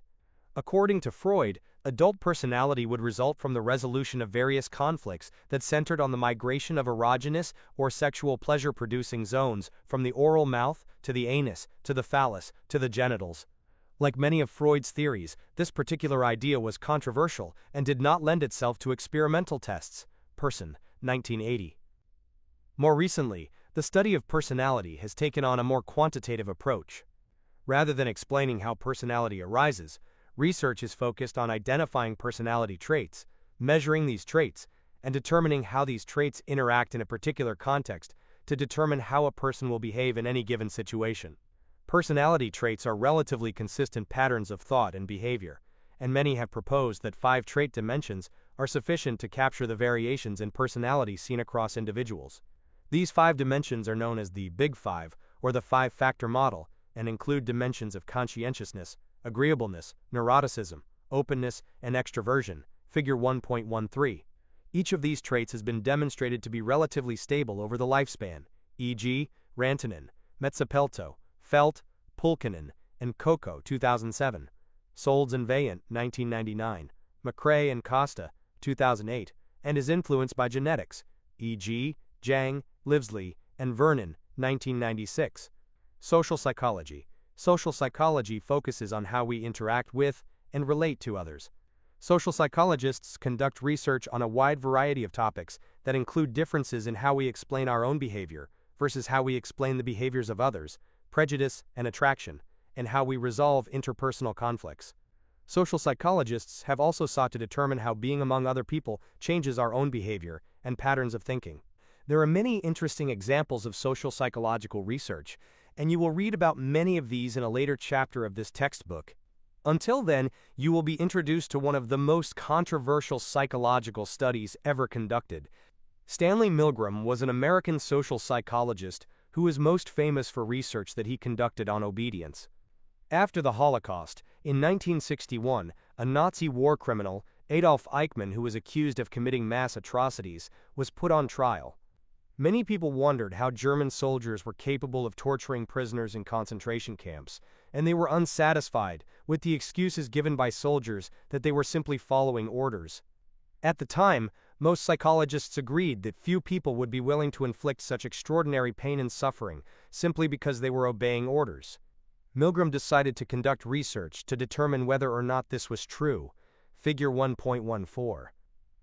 According to Freud, adult personality would result from the resolution of various conflicts that centered on the migration of erogenous or sexual pleasure-producing zones from the oral mouth to the anus to the phallus to the genitals. Like many of Freud's theories, this particular idea was controversial and did not lend itself to experimental tests. Person, 1980. More recently, the study of personality has taken on a more quantitative approach. Rather than explaining how personality arises, research is focused on identifying personality traits, measuring these traits, and determining how these traits interact in a particular context to determine how a person will behave in any given situation. Personality traits are relatively consistent patterns of thought and behavior, and many have proposed that 5 trait dimensions are sufficient to capture the variations in personality seen across individuals. These 5 dimensions are known as the Big Five, or the 5-factor model, and include dimensions of conscientiousness, agreeableness, neuroticism, openness, and extroversion, figure 1.13. Each of these traits has been demonstrated to be relatively stable over the lifespan, e.g., Rantanen, Metzapelto, Felt, Pulkkinen, and Coco 2007, Solds and Vaillant 1999, McRae and Costa 2008, and is influenced by genetics, e.g., Zhang, Livesley, and Vernon 1996. Social psychology. Social psychology focuses on how we interact with and relate to others. Social psychologists conduct research on a wide variety of topics that include differences in how we explain our own behavior versus how we explain the behaviors of others, prejudice and attraction, and how we resolve interpersonal conflicts. Social psychologists have also sought to determine how being among other people changes our own behavior and patterns of thinking. There are many interesting examples of social psychological research, and you will read about many of these in a later chapter of this textbook. Until then, you will be introduced to one of the most controversial psychological studies ever conducted. Stanley Milgram was an American social psychologist who is most famous for research that he conducted on obedience. After the Holocaust, in 1961, a Nazi war criminal, Adolf Eichmann, who was accused of committing mass atrocities, was put on trial. Many people wondered how German soldiers were capable of torturing prisoners in concentration camps, and they were unsatisfied with the excuses given by soldiers that they were simply following orders. At the time, most psychologists agreed that few people would be willing to inflict such extraordinary pain and suffering simply because they were obeying orders. Milgram decided to conduct research to determine whether or not this was true. Figure 1.14.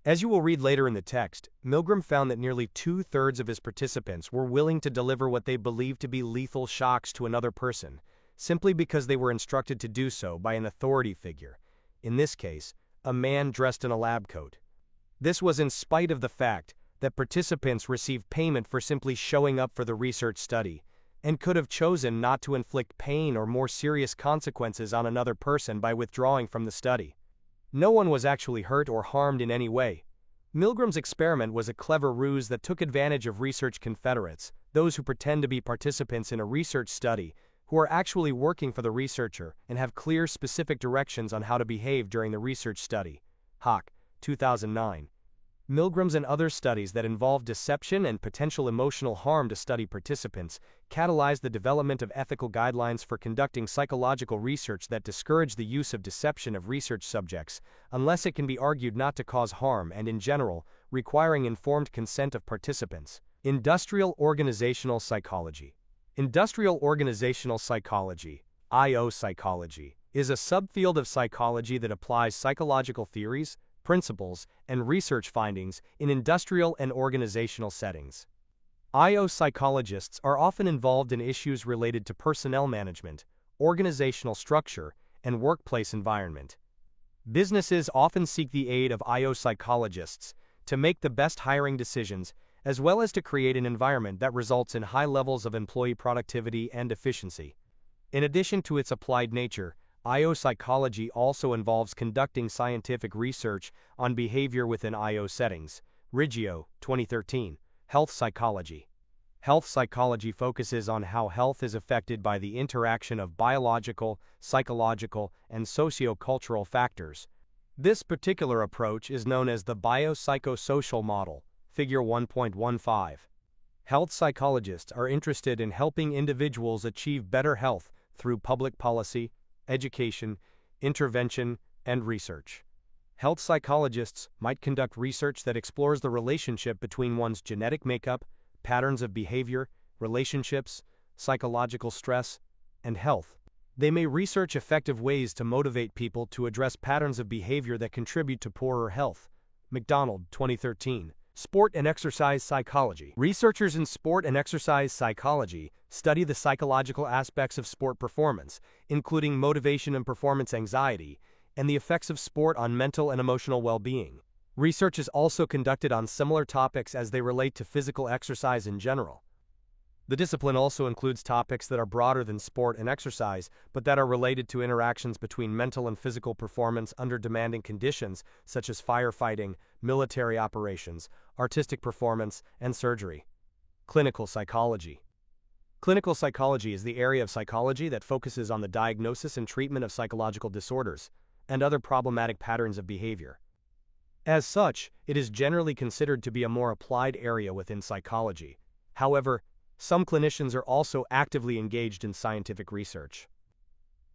As you will read later in the text, Milgram found that nearly 2/3 of his participants were willing to deliver what they believed to be lethal shocks to another person, simply because they were instructed to do so by an authority figure, in this case, a man dressed in a lab coat. This was in spite of the fact that participants received payment for simply showing up for the research study, and could have chosen not to inflict pain or more serious consequences on another person by withdrawing from the study. No one was actually hurt or harmed in any way. Milgram's experiment was a clever ruse that took advantage of research confederates, those who pretend to be participants in a research study, who are actually working for the researcher and have clear specific directions on how to behave during the research study. Hock, 2009. Milgram's and other studies that involve deception and potential emotional harm to study participants catalyzed the development of ethical guidelines for conducting psychological research that discourage the use of deception of research subjects, unless it can be argued not to cause harm and, in general, requiring informed consent of participants. Industrial Organizational Psychology. Industrial Organizational Psychology, IO psychology, is a subfield of psychology that applies psychological theories, principles, and research findings in industrial and organizational settings. IO psychologists are often involved in issues related to personnel management, organizational structure, and workplace environment. Businesses often seek the aid of IO psychologists to make the best hiring decisions, as well as to create an environment that results in high levels of employee productivity and efficiency. In addition to its applied nature, IO psychology also involves conducting scientific research on behavior within IO settings. Riggio, 2013. Health psychology. Health psychology focuses on how health is affected by the interaction of biological, psychological, and socio-cultural factors. This particular approach is known as the biopsychosocial model, figure 1.15. Health psychologists are interested in helping individuals achieve better health through public policy, education, intervention, and research. Health psychologists might conduct research that explores the relationship between one's genetic makeup, patterns of behavior, relationships, psychological stress, and health. They may research effective ways to motivate people to address patterns of behavior that contribute to poorer health. McDonald, 2013. Sport and exercise psychology. Researchers in sport and exercise psychology study the psychological aspects of sport performance, including motivation and performance anxiety, and the effects of sport on mental and emotional well-being. Research is also conducted on similar topics as they relate to physical exercise in general. The discipline also includes topics that are broader than sport and exercise, but that are related to interactions between mental and physical performance under demanding conditions, such as firefighting, military operations, artistic performance, and surgery. Clinical psychology. Clinical psychology is the area of psychology that focuses on the diagnosis and treatment of psychological disorders and other problematic patterns of behavior. As such, it is generally considered to be a more applied area within psychology. However, some clinicians are also actively engaged in scientific research.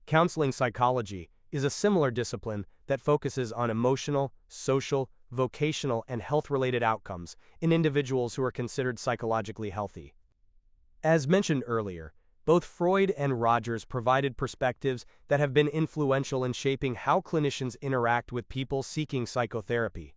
Counseling psychology is a similar discipline that focuses on emotional, social, vocational, and health-related outcomes in individuals who are considered psychologically healthy. As mentioned earlier, both Freud and Rogers provided perspectives that have been influential in shaping how clinicians interact with people seeking psychotherapy.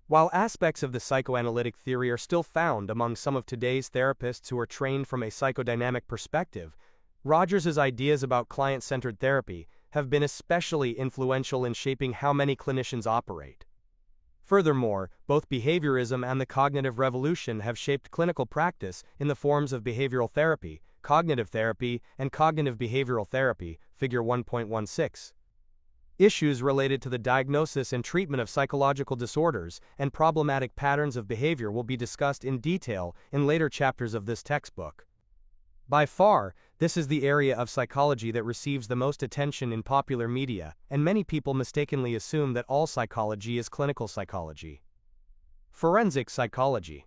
While aspects of the psychoanalytic theory are still found among some of today's therapists who are trained from a psychodynamic perspective, Rogers' ideas about client-centered therapy have been especially influential in shaping how many clinicians operate. Furthermore, both behaviorism and the cognitive revolution have shaped clinical practice in the forms of behavioral therapy, cognitive therapy, and cognitive behavioral therapy, Figure 1.16. Issues related to the diagnosis and treatment of psychological disorders and problematic patterns of behavior will be discussed in detail in later chapters of this textbook. By far, this is the area of psychology that receives the most attention in popular media, and many people mistakenly assume that all psychology is clinical psychology. Forensic psychology.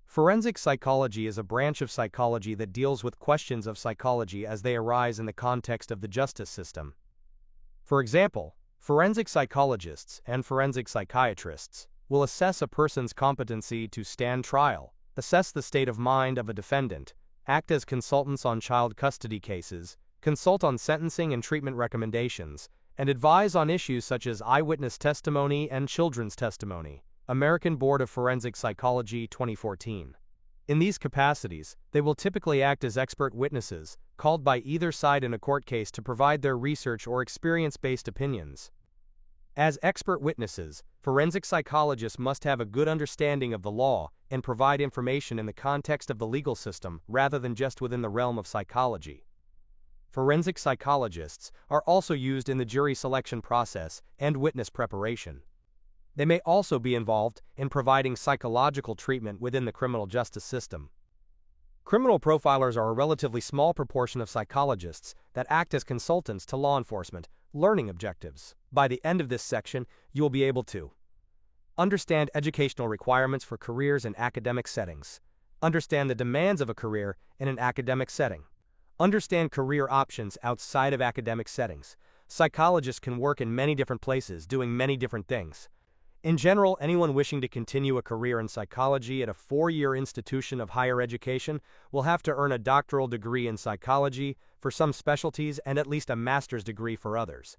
Forensic psychology is a branch of psychology that deals with questions of psychology as they arise in the context of the justice system. For example, forensic psychologists and forensic psychiatrists will assess a person's competency to stand trial, assess the state of mind of a defendant, act as consultants on child custody cases, consult on sentencing and treatment recommendations, and advise on issues such as eyewitness testimony and children's testimony. American Board of Forensic Psychology 2014. In these capacities, they will typically act as expert witnesses, called by either side in a court case to provide their research or experience-based opinions. As expert witnesses, forensic psychologists must have a good understanding of the law and provide information in the context of the legal system rather than just within the realm of psychology. Forensic psychologists are also used in the jury selection process and witness preparation. They may also be involved in providing psychological treatment within the criminal justice system. Criminal profilers are a relatively small proportion of psychologists that act as consultants to law enforcement, learning objectives. By the end of this section, you will be able to understand educational requirements for careers in academic settings, understand the demands of a career in an academic setting, understand career options outside of academic settings. Psychologists can work in many different places doing many different things. In general, anyone wishing to continue a career in psychology at a 4-year institution of higher education will have to earn a doctoral degree in psychology for some specialties and at least a master's degree for others.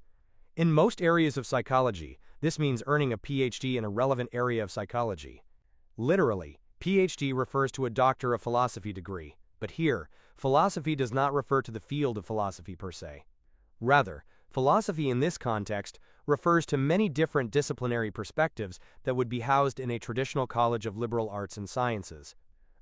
In most areas of psychology, this means earning a PhD in a relevant area of psychology. Literally, PhD refers to a Doctor of Philosophy degree, but here, philosophy does not refer to the field of philosophy per se. Rather, philosophy in this context refers to many different disciplinary perspectives that would be housed in a traditional college of liberal arts and sciences.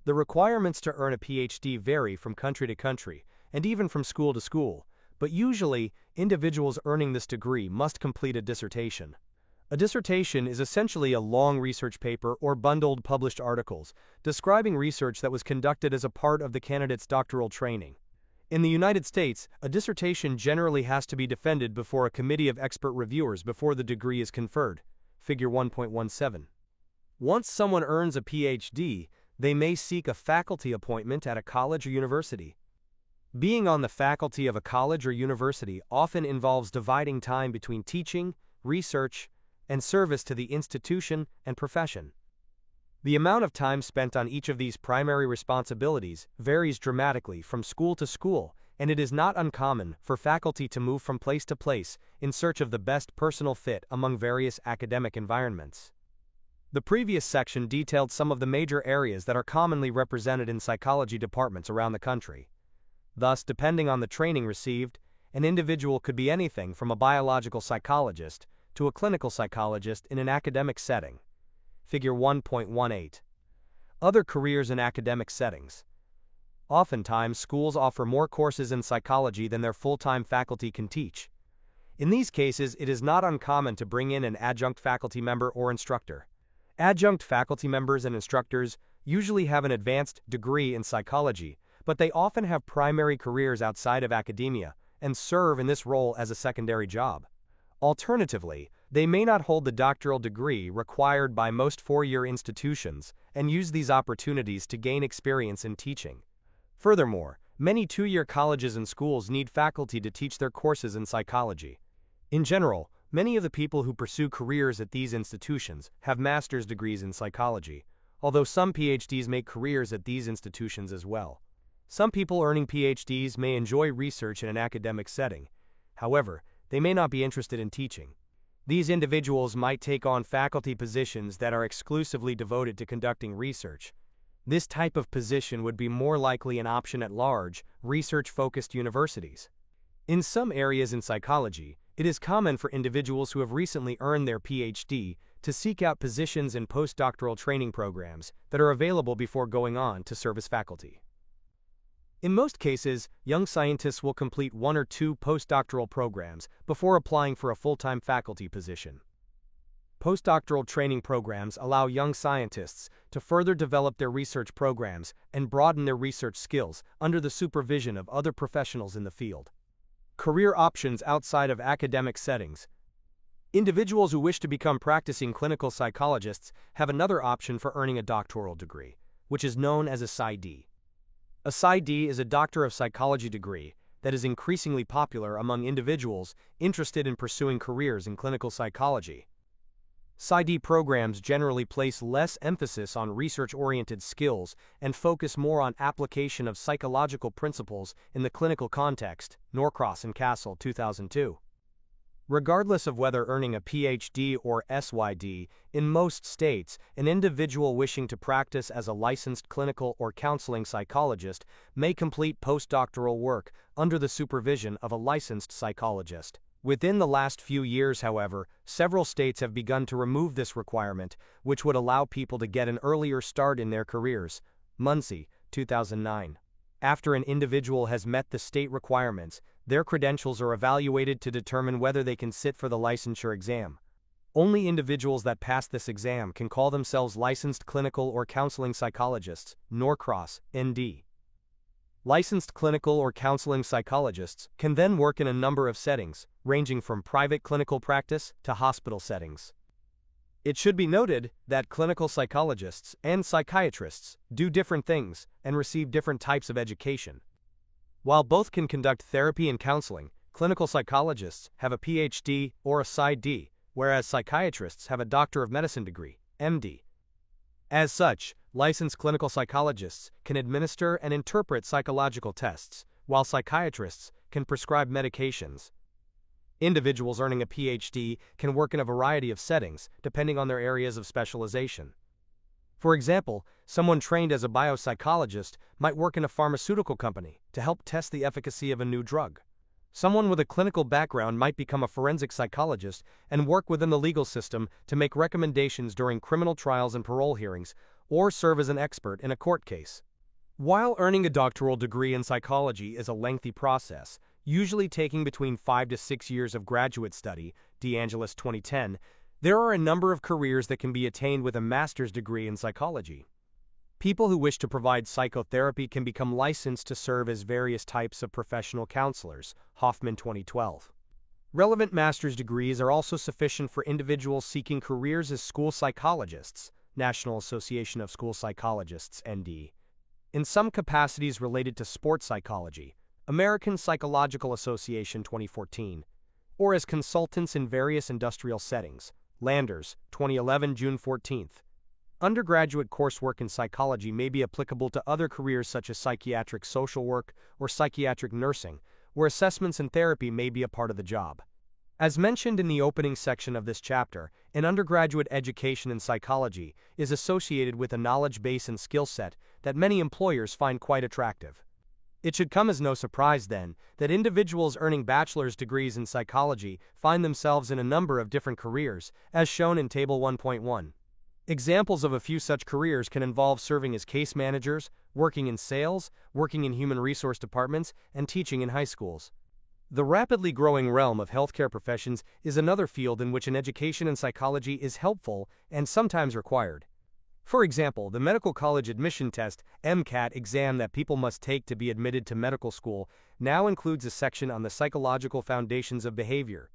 The requirements to earn a PhD vary from country to country, and even from school to school, but usually, individuals earning this degree must complete a dissertation. A dissertation is essentially a long research paper or bundled published articles describing research that was conducted as a part of the candidate's doctoral training. In the United States, a dissertation generally has to be defended before a committee of expert reviewers before the degree is conferred. Figure 1.17. Once someone earns a PhD, they may seek a faculty appointment at a college or university. Being on the faculty of a college or university often involves dividing time between teaching, research, and service to the institution and profession. The amount of time spent on each of these primary responsibilities varies dramatically from school to school, and it is not uncommon for faculty to move from place to place in search of the best personal fit among various academic environments. The previous section detailed some of the major areas that are commonly represented in psychology departments around the country. Thus, depending on the training received, an individual could be anything from a biological psychologist to a clinical psychologist in an academic setting. Figure 1.18. Other careers in academic settings. Oftentimes, schools offer more courses in psychology than their full-time faculty can teach. In these cases, it is not uncommon to bring in an adjunct faculty member or instructor. Adjunct faculty members and instructors usually have an advanced degree in psychology, but they often have primary careers outside of academia and serve in this role as a secondary job. Alternatively, they may not hold the doctoral degree required by most four-year institutions and use these opportunities to gain experience in teaching. Furthermore, many two-year colleges and schools need faculty to teach their courses in psychology. In general, many of the people who pursue careers at these institutions have master's degrees in psychology, although some PhDs make careers at these institutions as well. Some people earning PhDs may enjoy research in an academic setting. However, they may not be interested in teaching. These individuals might take on faculty positions that are exclusively devoted to conducting research. This type of position would be more likely an option at large, research-focused universities. In some areas in psychology, it is common for individuals who have recently earned their PhD to seek out positions in postdoctoral training programs that are available before going on to serve as faculty. In most cases, young scientists will complete one or two postdoctoral programs before applying for a full-time faculty position. Postdoctoral training programs allow young scientists to further develop their research programs and broaden their research skills under the supervision of other professionals in the field. Career options outside of academic settings. Individuals who wish to become practicing clinical psychologists have another option for earning a doctoral degree, which is known as a PsyD. A PsyD is a Doctor of Psychology degree that is increasingly popular among individuals interested in pursuing careers in clinical psychology. PsyD programs generally place less emphasis on research-oriented skills and focus more on application of psychological principles in the clinical context, Norcross and Castle, 2002. Regardless of whether earning a PhD or SYD, in most states, an individual wishing to practice as a licensed clinical or counseling psychologist may complete postdoctoral work under the supervision of a licensed psychologist. Within the last few years, however, several states have begun to remove this requirement, which would allow people to get an earlier start in their careers. Muncie, 2009. After an individual has met the state requirements, their credentials are evaluated to determine whether they can sit for the licensure exam. Only individuals that pass this exam can call themselves licensed clinical or counseling psychologists, Norcross, ND. Licensed clinical or counseling psychologists can then work in a number of settings, ranging from private clinical practice to hospital settings. It should be noted that clinical psychologists and psychiatrists do different things and receive different types of education. While both can conduct therapy and counseling, clinical psychologists have a PhD or a PsyD, whereas psychiatrists have a Doctor of Medicine degree, MD. As such, licensed clinical psychologists can administer and interpret psychological tests, while psychiatrists can prescribe medications. Individuals earning a PhD can work in a variety of settings, depending on their areas of specialization. For example, someone trained as a biopsychologist might work in a pharmaceutical company to help test the efficacy of a new drug. Someone with a clinical background might become a forensic psychologist and work within the legal system to make recommendations during criminal trials and parole hearings, or serve as an expert in a court case. While earning a doctoral degree in psychology is a lengthy process, usually taking between 5 to 6 years of graduate study, DeAngelis 2010, there are a number of careers that can be attained with a master's degree in psychology. People who wish to provide psychotherapy can become licensed to serve as various types of professional counselors, Hoffman 2012. Relevant master's degrees are also sufficient for individuals seeking careers as school psychologists, National Association of School Psychologists, ND. In some capacities related to sports psychology, American Psychological Association 2014, or as consultants in various industrial settings, Landers, 2011, June 14. Undergraduate coursework in psychology may be applicable to other careers such as psychiatric social work or psychiatric nursing, where assessments and therapy may be a part of the job. As mentioned in the opening section of this chapter, an undergraduate education in psychology is associated with a knowledge base and skill set that many employers find quite attractive. It should come as no surprise, then, that individuals earning bachelor's degrees in psychology find themselves in a number of different careers, as shown in Table 1.1. Examples of a few such careers can involve serving as case managers, working in sales, working in human resource departments, and teaching in high schools. The rapidly growing realm of healthcare professions is another field in which an education in psychology is helpful and sometimes required. For example, the medical college admission test (MCAT) exam that people must take to be admitted to medical school now includes a section on the psychological foundations of behavior.